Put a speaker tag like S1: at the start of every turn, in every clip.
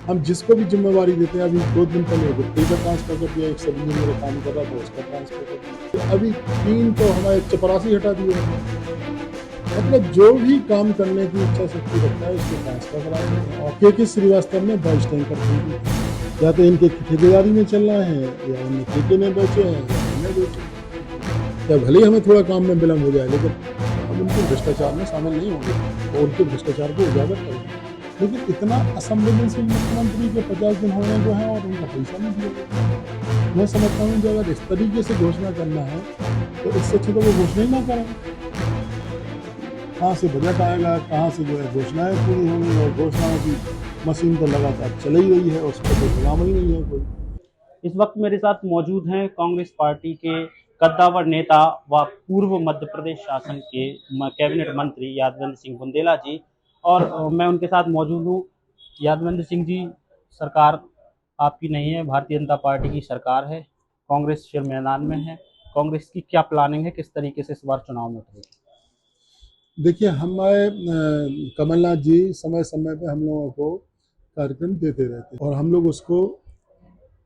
S1: हम जिसको भी जिम्मेवारी देते हैं, अभी 2 दिन पहले गुप्ते का ट्रांसफर कर दिया, एक सब इंजीनियर काम कर रहा था उसका ट्रांसफर कर दिया, अभी 3 तो हमारे चपरासी हटा दिए। मतलब जो भी काम करने की इच्छा शक्ति रखता है उसको ट्रांसफर करा देते हैं। और के श्रीवास्तव ने 22 टैंकर खरीदी, या तो इनके ठेकेदारी में चलना है, या उन्हें ठेके में बेचे हैं, या हमने बेचे। या भले ही हमें थोड़ा काम में विलम्ब हो जाए, लेकिन हम उनके भ्रष्टाचार में शामिल नहीं होंगे और उनके भ्रष्टाचार को उजागर करेंगे। लेकिन इतना असंवेदनशील मुख्यमंत्री के 50 दिन होने जो है और उनका पैसा नहीं दिया। मैं समझता हूँ कि अगर इस तरीके से घोषणा करना है तो इससे अच्छा तो वो घोषणा ही ना करें। कहाँ से बजट आएगा, कहाँ से जो है घोषणाएं पूरी होंगी, और घोषणाओं की मशीन तो लगातार चल ही रही है, उस पर कोई लगाम ही नहीं है कोई।
S2: इस वक्त मेरे साथ मौजूद हैं कांग्रेस पार्टी के कद्दावर नेता व पूर्व मध्य प्रदेश शासन के कैबिनेट मंत्री यादवेंद्र सिंह बुंदेला जी, और मैं उनके साथ मौजूद हूँ। यादवेंद्र सिंह जी, सरकार आपकी नहीं है, भारतीय जनता पार्टी की सरकार है, कांग्रेस फिर मैदान में है। कांग्रेस की क्या प्लानिंग है, किस तरीके से इस बार चुनाव में उतरेगी?
S1: देखिए, हमारे कमलनाथ जी समय समय पे हम लोगों को कार्यक्रम देते रहते हैं और हम लोग उसको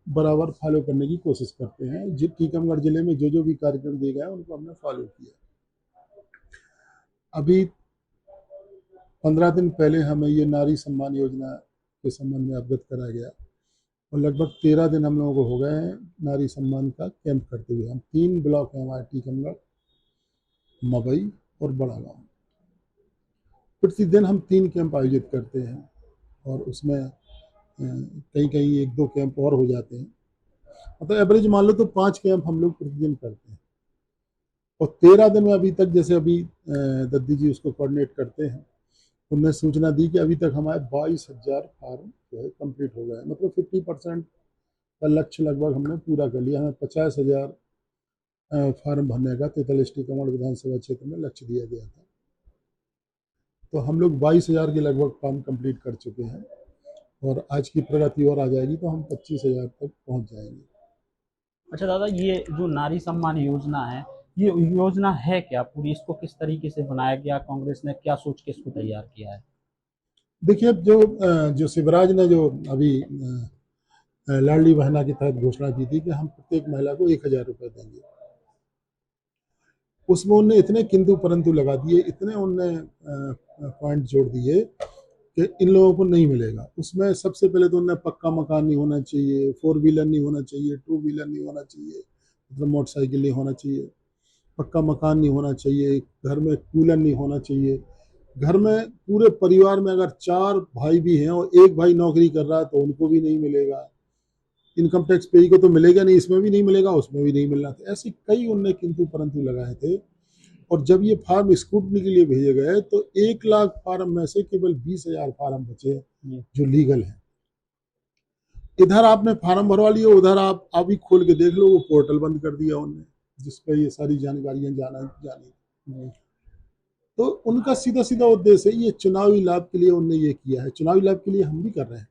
S1: बराबर फॉलो करने की कोशिश करते हैं। टीकमगढ़ जिले में जो जो भी कार्यक्रम दिए गए उनको हमने फॉलो किया। अभी 15 दिन पहले हमें ये नारी सम्मान योजना के संबंध में अवगत कराया गया, और लगभग 13 दिन हम लोगों को हो गए हैं नारी सम्मान का कैंप करते हुए। हम 3 ब्लॉक हैं हमारे, टीकमगढ़, मवई और बड़ा गाँव। प्रतिदिन हम 3 कैंप आयोजित करते हैं, और उसमें कहीं कहीं 1-2 कैंप और हो जाते हैं। मतलब एवरेज मान लो तो 5 कैंप हम लोग प्रतिदिन करते हैं। और 13 दिन में अभी तक, जैसे अभी दद्दी जी उसको कोऑर्डिनेट करते हैं, उनने सूचना दी कि अभी तक हमारे 22,000 फार्म जो है कंप्लीट हो गए। मतलब 50% का लक्ष्य लगभग हमने पूरा कर लिया। हमें 50,000 फार्म भरने का 43 टीकमगढ़ विधानसभा क्षेत्र में लक्ष्य दिया गया था। तो हम लोग 22,000 के लगभग फॉर्म कंप्लीट कर चुके हैं, और आज की प्रगति और आ जाएगी तो हम 25,000 तक पहुंच जाएंगे।
S2: अच्छा दादा, ये जो नारी सम्मान योजना है, ये योजना है क्या पूरी? इसको किस तरीके से बनाया गया, कांग्रेस ने क्या सोच के इसको तैयार किया है?
S1: देखिए, अब जो शिवराज ने जो अभी लाडली बहना के तहत घोषणा की थी कि हम प्रत्येक महिला को 1,000 रुपये देंगे, उसमें उनने इतने किंतु परंतु लगा दिए, इतने उनने पॉइंट जोड़ दिए कि इन लोगों को नहीं मिलेगा। उसमें सबसे पहले तो उन्हें पक्का मकान नहीं होना चाहिए, 4 व्हीलर नहीं होना चाहिए, 2 व्हीलर नहीं होना चाहिए, मतलब मोटरसाइकिल नहीं होना चाहिए, पक्का मकान नहीं होना चाहिए, घर में कूलर नहीं होना चाहिए। घर में पूरे परिवार में अगर 4 भाई भी हैं और एक भाई नौकरी कर रहा है तो उनको भी नहीं मिलेगा। इनकम टैक्स पेई को तो मिलेगा नहीं, इसमें भी नहीं मिलेगा, उसमें भी नहीं मिलना था। ऐसे कई उनने किंतु परंतु लगाए थे। और जब ये फार्म स्क्रूटनी के लिए भेजे गए तो 1,00,000 फार्म में से केवल 20,000 फार्म बचे जो लीगल है। इधर आपने फार्म भरवा लिया, उधर आप अभी खोल के देख लो, वो पोर्टल बंद कर दिया उनने जिसपे ये सारी जानकारियां जानी। तो उनका सीधा सीधा उद्देश्य है, ये चुनावी लाभ के लिए उनने ये किया है। चुनावी लाभ के लिए हम भी कर रहे हैं,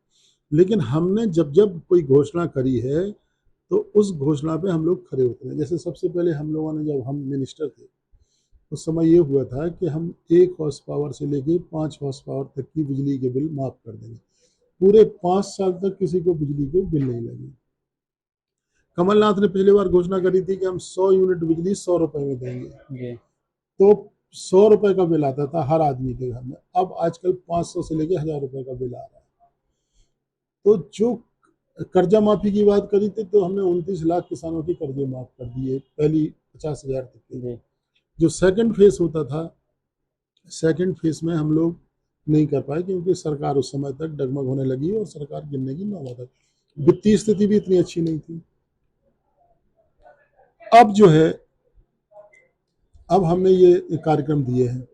S1: लेकिन हमने जब जब कोई घोषणा करी है तो उस घोषणा पे हम लोग खरे उतरे। जैसे सबसे पहले हम लोगों ने, जब हम मिनिस्टर थे, उस समय ये हुआ था कि हम 1 हॉर्स पावर से लेके 5 हॉर्स पावर तक की बिजली के बिल माफ कर देंगे। पूरे 5 साल तक किसी को बिजली के बिल नहीं लगे। कमलनाथ ने पिछली बार घोषणा करी थी कि हम 100 यूनिट बिजली 100 रुपए में देंगे, तो 100 रुपए का बिल आता था हर आदमी के घर में। अब आजकल 500 से लेके 1,000 रुपए का बिल आ रहा है। तो जो कर्जा माफी की बात करी थी, तो हमने 29 लाख किसानों के कर्जे माफ कर दिए, पहली 50,000 तक के। जो सेकंड फेज होता था, सेकंड फेज में हम लोग नहीं कर पाए, क्योंकि सरकार उस समय तक डगमग होने लगी और सरकार गिरने की नौबत तक, वित्तीय स्थिति भी इतनी अच्छी नहीं थी। अब जो है, अब हमने ये कार्यक्रम दिए हैं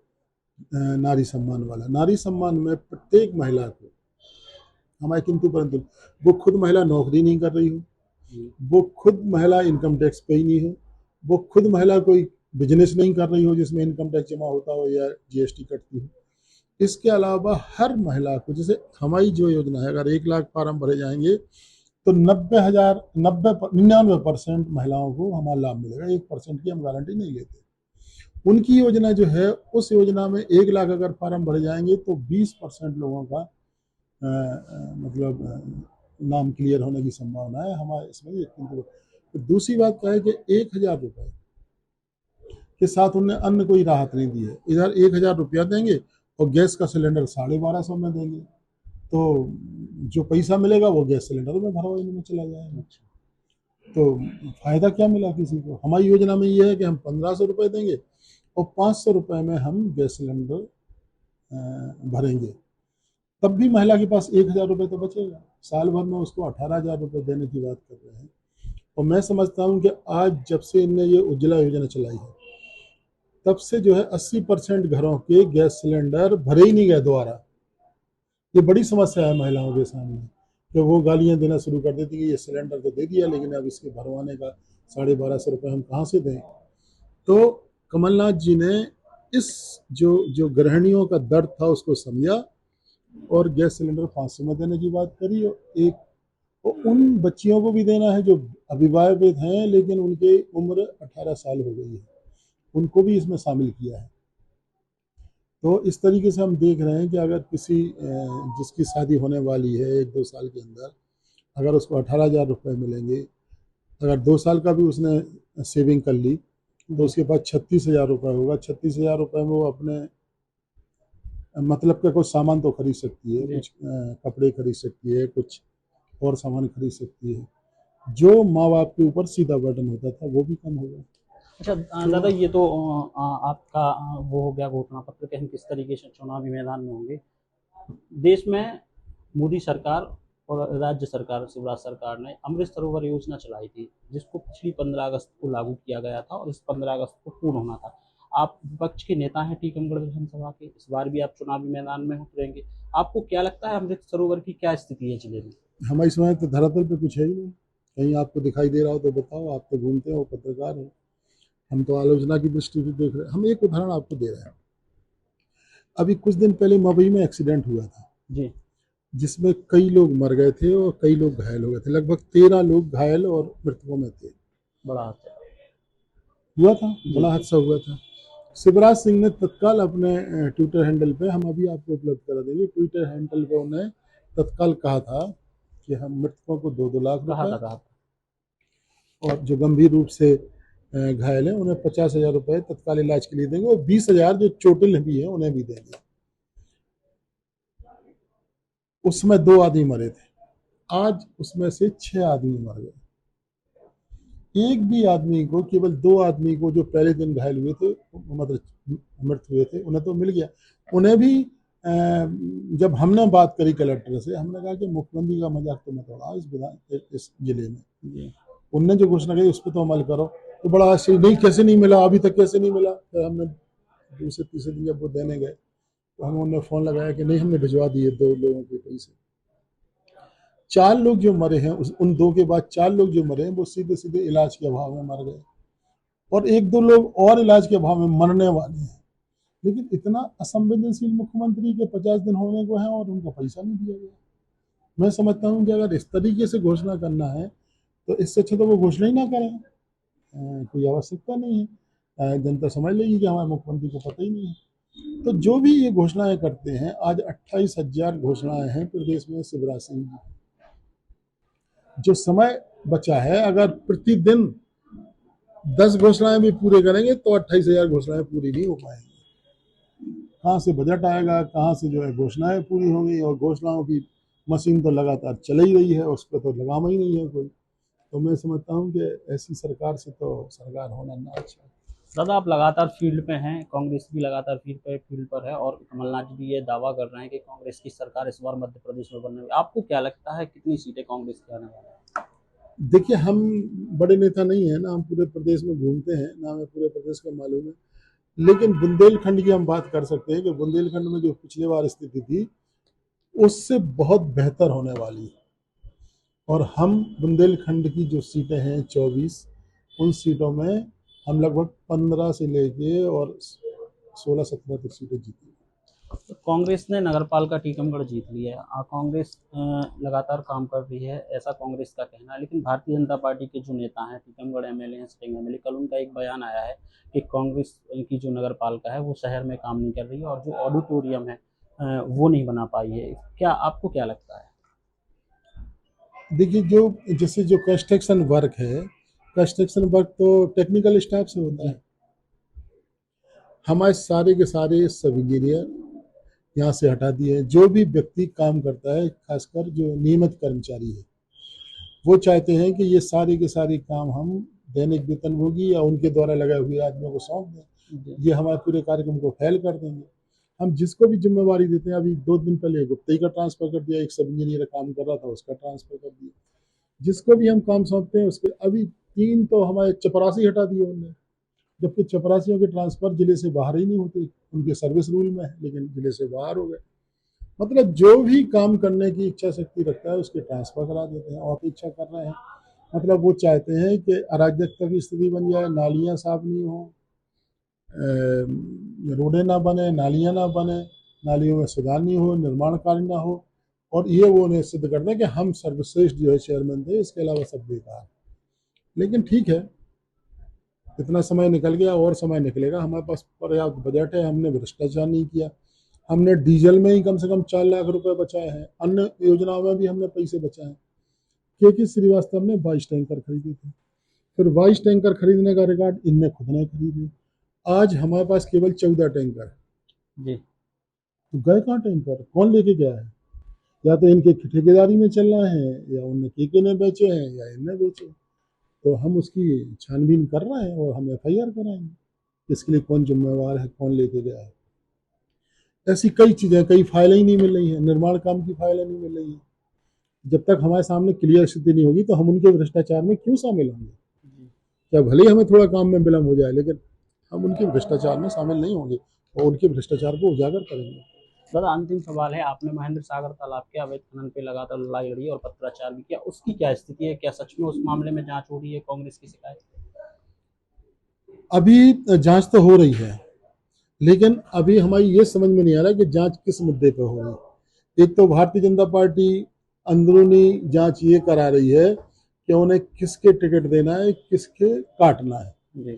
S1: नारी सम्मान वाला। नारी सम्मान में प्रत्येक महिला को हमारे किंतु परंतु, वो खुद महिला नौकरी नहीं कर रही हो, वो खुद महिला इनकम टैक्स पे ही नहीं हो, वो खुद महिला कोई बिजनेस नहीं कर रही हो जिसमें इनकम टैक्स जमा होता हो या जीएसटी कटती हो। इसके अलावा हर महिला को, जैसे हमारी जो योजना है, अगर 1,00,000 फार्म भरे जाएंगे तो 99% महिलाओं को हमारा लाभ मिलेगा। 1% की हम गारंटी नहीं लेते। उनकी योजना जो है, उस योजना में 1,00,000 अगर फार्म भरे जाएंगे तो 20% लोगों का मतलब नाम क्लियर होने की संभावना है हमारे इसमें। किंतु तो दूसरी बात क्या है कि 1,000 रुपये के साथ उन्हें अन्य कोई राहत नहीं दी है। इधर 1,000 रुपया देंगे और गैस का सिलेंडर 1250 में देंगे, तो जो पैसा मिलेगा वो गैस सिलेंडर में भरवाने में चला जाएगा। तो फायदा क्या मिला किसी को? हमारी योजना में ये है कि हम 1,500 रुपये देंगे और 500 रुपये में हम गैस सिलेंडर भरेंगे। तब भी महिला के पास 1,000 रुपये तो बचेगा। साल भर में उसको 18,000 रुपये देने की बात कर रहे हैं। और मैं समझता हूँ कि आज जब से इनने ये उज्ज्वला योजना चलाई है, तब से जो है 80% घरों के गैस सिलेंडर भरे ही नहीं गए दोबारा। ये बड़ी समस्या है महिलाओं के सामने कि वो गालियां देना शुरू कर देती कि ये सिलेंडर तो दे दिया, लेकिन अब इसके भरवाने का 1,250 रुपये हम कहाँ से दें। तो कमलनाथ जी ने इस जो गृहिणियों का दर्द था उसको समझा और गैस सिलेंडर 500 में देने की बात करी। और उन बच्चियों को भी देना है जो अविवाहित हैं लेकिन उनकी उम्र 18 साल हो गई है, उनको भी इसमें शामिल किया है। तो इस तरीके से हम देख रहे हैं कि अगर किसी जिसकी शादी होने वाली है 1-2 साल के अंदर, अगर उसको 18,000 रुपये मिलेंगे, अगर 2 साल का भी उसने सेविंग कर ली तो उसके पास 36,000 रुपये होगा। 36,000 रुपये में वो अपने मतलब का कुछ सामान तो खरीद सकती है, कुछ कपड़े खरीद सकती है, कुछ और सामान खरीद सकती है। जो माँ बाप के ऊपर सीधा बर्डन होता था वो भी कम होगा।
S2: अच्छा दादा, ये तो आपका वो हो गया घोषणा पत्र कि हम किस तरीके से चुनावी मैदान में होंगे। देश में मोदी सरकार और राज्य सरकार शिवराज सरकार ने अमृत सरोवर योजना चलाई थी, जिसको पिछली 15 अगस्त को लागू किया गया था और इस 15 अगस्त को पूर्ण होना था। आप विपक्ष के नेता हैं टीकमगढ़ विधानसभा के, इस बार भी आप चुनावी मैदान में उतरेंगे। आपको क्या लगता है अमृत सरोवर की क्या स्थिति है जिले में?
S1: हमारे समय तो धरातल पे कुछ है ही नहीं। कहीं आपको दिखाई दे रहा हो तो बताओ, आप तो घूमते हो, पत्रकार हो। हम तो आलोचना की दृष्टि से देख रहे हैं। हम एक उदाहरण आपको दे रहे हैं। अभी कुछ दिन पहले मवई में एक्सीडेंट हुआ था
S2: जी,
S1: जिसमें कई लोग मर गए थे और कई लोग घायल हो गए थे। लगभग 13 लोग घायल और मृतकों में थे।
S2: बड़ा हादसा
S1: हुआ था, बड़ा हादसा हुआ था। शिवराज सिंह ने तत्काल अपने ट्विटर हैंडल पे, हम अभी आपको उपलब्ध करा देंगे, ट्विटर हैंडल पे उन्हें तत्काल कहा था कि हम मृतकों को 2-2 लाख
S2: कहा
S1: रुपए
S2: था।
S1: और जो गंभीर रूप से घायल हैं उन्हें 50,000 रुपये तत्काल इलाज के लिए देंगे और 20,000 जो चोटिल भी हैं उन्हें भी देंगे। उसमें 2 आदमी मरे थे, आज उसमें से 6 आदमी मर गए। एक भी आदमी को, केवल 2 आदमी को जो पहले दिन घायल हुए थे, मतलब मृत हुए थे, उन्हें तो मिल गया। उन्हें भी जब हमने बात करी कलेक्टर से, हमने कहा कि मुख्यमंत्री का मजाक तो मत उड़ाओ इस जिले में, उनने जो घोषणा की उस पर तो अमल करो। तो बड़ा आश्चर्य, नहीं कैसे नहीं मिला, अभी तक कैसे नहीं मिला। फिर हमने दूसरे तीसरे दिन जब वो देने गए तो हम उन्हें फ़ोन लगाया कि नहीं, हमने भिजवा दिए 2 लोगों के पैसे। 4 लोग जो मरे हैं, उन 2 के बाद 4 लोग जो मरे हैं वो सीधे सीधे इलाज के अभाव में मर गए और 1-2 लोग और इलाज के अभाव में मरने वाले हैं। लेकिन इतना असंवेदनशील मुख्यमंत्री के 50 दिन होने को हैं और उनका पैसा नहीं दिया गया। मैं समझता हूँ कि अगर इस तरीके से घोषणा करना है तो इससे अच्छा तो वो घोषणा ही ना करें। कोई आवश्यकता नहीं है। जनता समझ लेगी कि हमारे मुख्यमंत्री को पता ही नहीं है। तो जो भी ये घोषणाएं करते हैं, आज 28,000 घोषणाएं हैं प्रदेश में शिवराज सिंह जी। जो समय बचा है, अगर प्रतिदिन 10 घोषणाएं भी पूरे करेंगे तो 28,000 घोषणाएं पूरी नहीं हो पाएंगी। कहाँ से बजट आएगा, कहाँ से जो है घोषणाएं पूरी होंगी। और घोषणाओं की मशीन तो लगातार चल ही रही है, उस पर तो लगाम ही नहीं है कोई। तो मैं समझता हूँ कि ऐसी सरकार से तो सरकार होना ना अच्छा है।
S2: दादा, आप लगातार फील्ड पे हैं, कांग्रेस भी लगातार फील्ड पर है और कमलनाथ जी भी ये दावा कर रहे हैं कि कांग्रेस की सरकार इस बार मध्य प्रदेश में बनने वाली। आपको क्या लगता है कितनी सीटें कांग्रेस की आने वाली है?
S1: देखिए, हम बड़े नेता नहीं है ना, हम पूरे प्रदेश में घूमते हैं ना, हमें पूरे प्रदेश का मालूम है। लेकिन बुंदेलखंड की हम बात कर सकते हैं कि बुंदेलखंड में जो पिछले बार स्थिति थी उससे बहुत बेहतर होने वाली है। और हम बुंदेलखंड की जो सीटें हैं 24, उन सीटों में हम लगभग 15 से लेके और 16-17 तक सीटें जीती।
S2: तो कांग्रेस ने नगरपालिका टीकमगढ़ जीत लिया है। कांग्रेस लगातार काम कर रही है, ऐसा कांग्रेस का कहना है। लेकिन भारतीय जनता पार्टी के जो नेता हैं, टीकमगढ़ एमएलए हैं, सिटिंग एमएलए, कल उनका एक बयान आया है कि कांग्रेस की जो नगरपालिका है वो शहर में काम नहीं कर रही है और जो ऑडिटोरियम है वो नहीं बना पाई है। क्या आपको क्या लगता है?
S1: देखिए, जो जैसे जो कंस्ट्रक्शन वर्क है, कंस्ट्रक्शन वर्क तो टेक्निकल स्टाफ से होता है। हमारे सारे के सारे सब इंजीनियर यहाँ से हटा दिए। जो भी व्यक्ति काम करता है, खासकर जो नियमित कर्मचारी है, वो चाहते हैं कि ये सारे के सारे काम हम दैनिक वेतनभोगी या उनके द्वारा लगाए हुए आदमियों को सौंप दें। ये हमारे पूरे कार्यक्रम को फेल कर देंगे। हम जिसको भी जिम्मेवारी देते हैं, अभी 2 दिन पहले गुप्ते का ट्रांसफर कर दिया, एक सब इंजीनियर काम कर रहा था उसका ट्रांसफर कर दिया। जिसको भी हम काम सौंपते हैं उसके अभी 3 तो हमारे चपरासी हटा दिए उन्होंने, जबकि चपरासियों के ट्रांसफर जिले से बाहर ही नहीं होते, उनके सर्विस रूल में है, लेकिन जिले से बाहर हो गए। मतलब जो भी काम करने की इच्छा शक्ति रखता है उसके ट्रांसफर करा देते हैं और इच्छा कर रहे हैं। मतलब वो चाहते हैं कि अराजकता की स्थिति बन जाए, नालियाँ साफ नहीं हो, रोडें ना बने, नालियाँ ना बने, नालियों में सुधार नहीं हो, निर्माण कार्य ना हो, और ये वो उन्हें सिद्ध करते हैं कि हम सर्वश्रेष्ठ जो है चेयरमैन थे, इसके अलावा सब बेकार। लेकिन ठीक है, इतना समय निकल गया और समय निकलेगा। हमारे पास पर्याप्त बजट है, हमने भ्रष्टाचार नहीं किया। हमने डीजल में ही कम से कम 4 लाख रुपए बचाए हैं, अन्य योजनाओं में भी हमने पैसे बचाए हैं। के श्रीवास्तव ने 22 टैंकर खरीदे थे, फिर 22 टैंकर खरीदने का रिकॉर्ड इनने खुद ने खरीदे। आज हमारे पास केवल 14 टैंकर
S2: जी।
S1: तो गए कहाँ टैंकर? कौन लेके गया है? या तो इनके ठेकेदारी में चल रहा है, या उनने के ने बेचे हैं, या इनने बेचे। तो हम उसकी छानबीन कर रहे हैं और हम FIR कराएंगे इसके लिए कौन जिम्मेवार है, कौन लेके गया है। ऐसी कई चीज़ें, कई फाइलें ही नहीं मिल रही हैं, निर्माण काम की फाइलें नहीं मिल रही हैं। जब तक हमारे सामने क्लियर स्थिति नहीं होगी तो हम उनके भ्रष्टाचार में क्यों शामिल होंगे? क्या भले ही हमें थोड़ा काम में विलम्ब हो जाए, लेकिन हम उनके भ्रष्टाचार में शामिल नहीं होंगे और उनके भ्रष्टाचार को उजागर करेंगे।
S2: दादा, अंतिम सवाल है, आपने महेंद्र सागर तालाब के अवैध खनन पे लगातार लड़ाई लड़ी और पत्राचार भी किया, उसकी क्या स्थिति है? क्या सच में उस मामले में जांच हो रही है? कांग्रेस की शिकायत
S1: अभी जांच तो हो रही है, लेकिन अभी हमारी ये समझ में नहीं आ रहा कि जांच किस मुद्दे पर हो रही है। एक तो भारतीय जनता पार्टी अंदरूनी जांच ये करा रही है कि उन्हें किसके टिकट देना है, किसके काटना है।
S2: जी।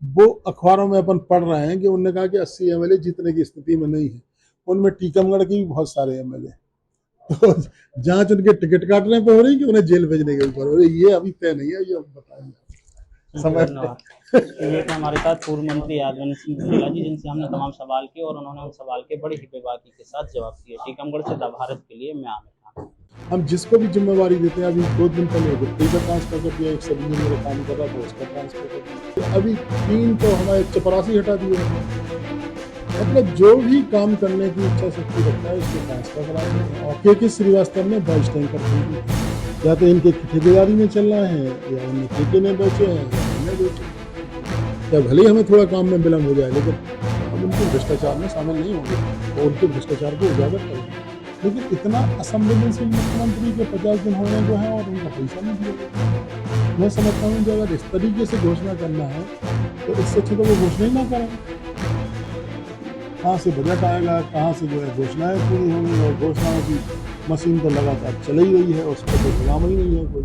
S1: वो अखबारों में अपन पढ़ रहे हैं कि उन्होंने कहा कि 80 MLA जीतने की स्थिति में नहीं है, उनमें टीकमगढ़ के भी बहुत सारे MLA। तो जांच उनके टिकट काटने पे हो रही कि उन्हें जेल भेजने के ऊपर हो रही, ये अभी तय नहीं है, ये हम बताएंगे समय।
S2: ये थे हमारे साथ पूर्व मंत्री यादव सिंह बुंदेला जी, जिनसे हमने तमाम सवाल किए और उन्होंने उन सवाल के बड़ी ही बेबाकी के साथ जवाब दिए। टीकमगढ़ से द भारत के लिए मैं आमिर खान।
S1: हम जिसको भी जिम्मेवारी देते हैं, अभी 2 दिन पहले गुप्ते का ट्रांसफर कर दिया, एक सब इंजीनियर काम कर रहा था उसका ट्रांसफर कर दिया, अभी 3 तो हमारे चपरासी हटा दिए। मतलब जो भी काम करने की इच्छा शक्ति रखता है उसको ट्रांसफर करा देते हैं। और के श्रीवास्तव ने 22 टैंकर खरीदी, या तो इनके ठेकेदारी में चल रहा है, या उनने के ने बेचे हैं, या इनने बेचे। क्या भले ही हमें थोड़ा काम में विलम्ब हो जाए, लेकिन हम उनके भ्रष्टाचार में शामिल नहीं होंगे और उनके भ्रष्टाचार को उजागर करेंगे। लेकिन इतना असंवेदनशील मुख्यमंत्री के 50 दिन होने जो है और उनका पैसा नहीं दिया। मैं समझता हूँ कि अगर इस तरीके से घोषणा करना है तो इससे अच्छा तो वो घोषणा ही ना करें। कहाँ से बजट आएगा, कहाँ से जो है घोषणाएं पूरी होंगी, और घोषणाओं की मशीन तो लगातार चल ही रही है, उस पर कोई गुलाम ही नहीं है कोई।